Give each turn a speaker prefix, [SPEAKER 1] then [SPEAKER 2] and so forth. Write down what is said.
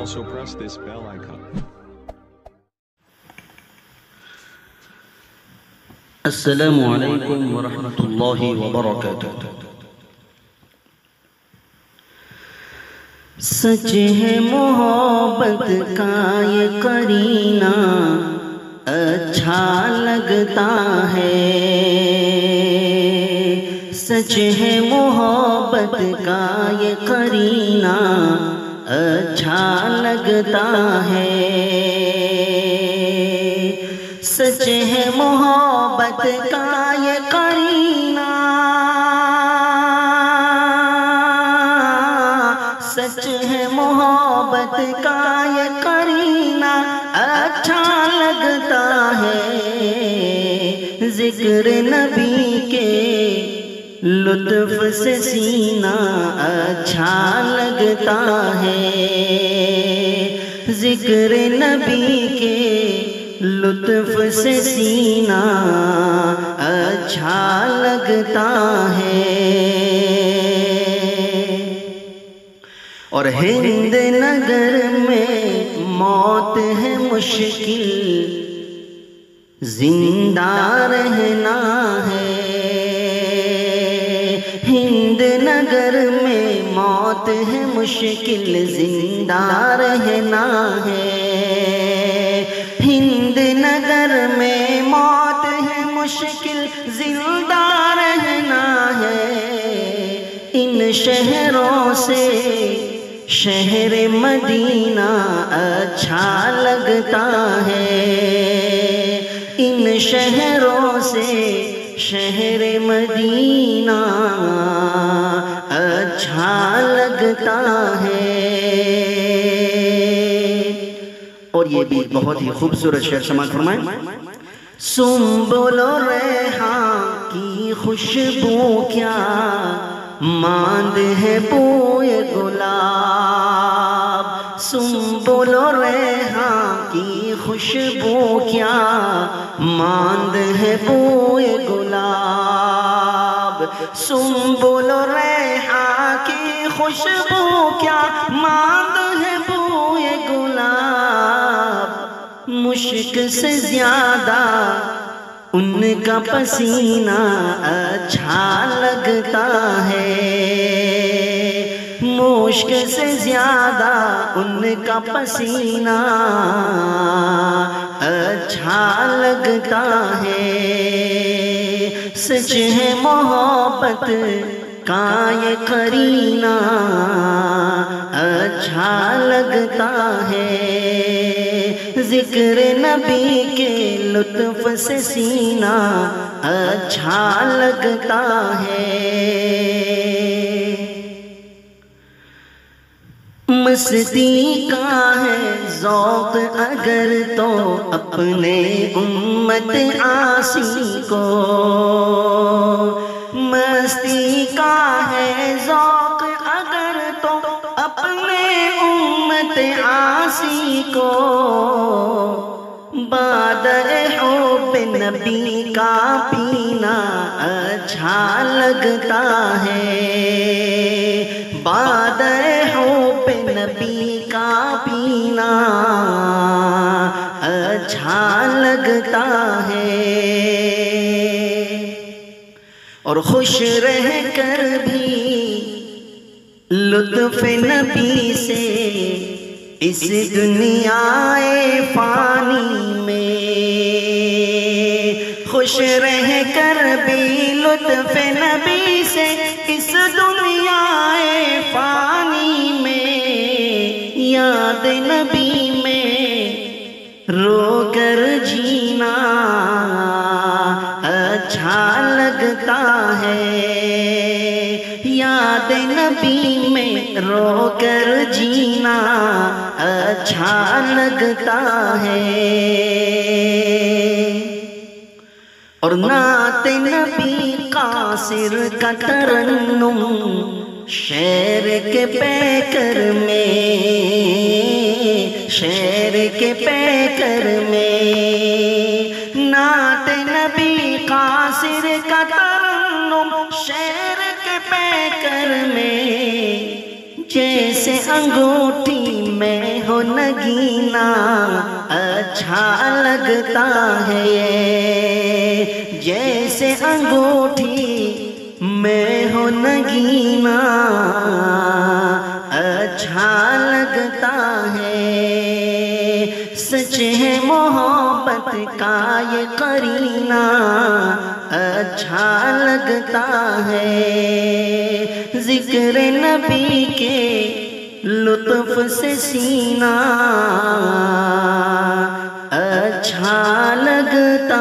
[SPEAKER 1] Also press this bell icon.
[SPEAKER 2] السلام علیکم ورحمۃ اللہ وبرکاتہ۔ سچ ہے محبت کا یہ قرینہ اچھا لگتا ہے، سچ ہے محبت کا یہ قرینہ اچھا لگتا ہے، سچ ہے محبت کا یہ قرینہ، سچ ہے محبت کا یہ قرینہ اچھا لگتا ہے، ذکر نبی کے لطف سے سینہ اچھا لگتا ہے، ذکر نبی کے لطف سے سینہ اچھا لگتا ہے، اور ہند نگر میں موت ہے مشکل، زندہ رہنا ہے، ہند نگر میں موت ہے مشکل، زندہ رہنا ہے، ہند نگر میں موت ہے مشکل، زندہ رہنا ہے، ان شہروں سے شہر مدینہ اچھا لگتا ہے، ان شہروں سے شہر مدینہ اچھا لگتا ہے، اور یہ بھی بہت ہی خوبصورت شعر سماعت فرمائیں۔ سنبل و ریحان کی خوشبو کیا ماند ہے بوئے گلاب، سنبل و ریحان کی خوشبو کیا ماند ہے بوئے گلاب، سنبل و ریحان کی خوشبو کیا ماند ہے بوئے گلاب، مشک سے زیادہ ان کا پسینہ اچھا لگتا ہے، مشک سے زیادہ ان کا پسینہ اچھا لگتا ہے، سچ ہے محبت کا یہ قرینہ اچھا لگتا ہے، ذکر نبی کے لطف سے سینہ اچھا لگتا ہے، مستی کا ہے ذوق اگر تو اپنے امت عاصی کو، مستی کا ہے ذوق اگر تو اپنے امت عاصی کو، بادر حب نبی کا پینا اچھا لگتا ہے، بادر حب نبی کا پینا اچھا لگتا ہے، اور خوش رہ کر بھی لطف نبی سے اس دنیا فانی میں، خوش رہ کر بھی لطف نبی سے اس دنیا فانی میں، یاد نبی میں رو کر جینا اچھا لگتا ہے، یاد نبی میں رو کر جینا اچھا لگتا ہے، اور نعت نبی قاصر کا ترنم شعر کے پیکر میں، شعر کے پیکر میں، نعت نبی قاصر کا ترنم شعر کے پیکر میں، جیسے انگوٹھی میں ہو نگینا اچھا لگتا ہے یہ، جیسے انگوٹھی میں ہو نگینا اچھا لگتا ہے، سچ ہے محبت کا یہ قرینہ اچھا لگتا ہے، ذکر نبی کے لطف سے سینہ اچھا لگتا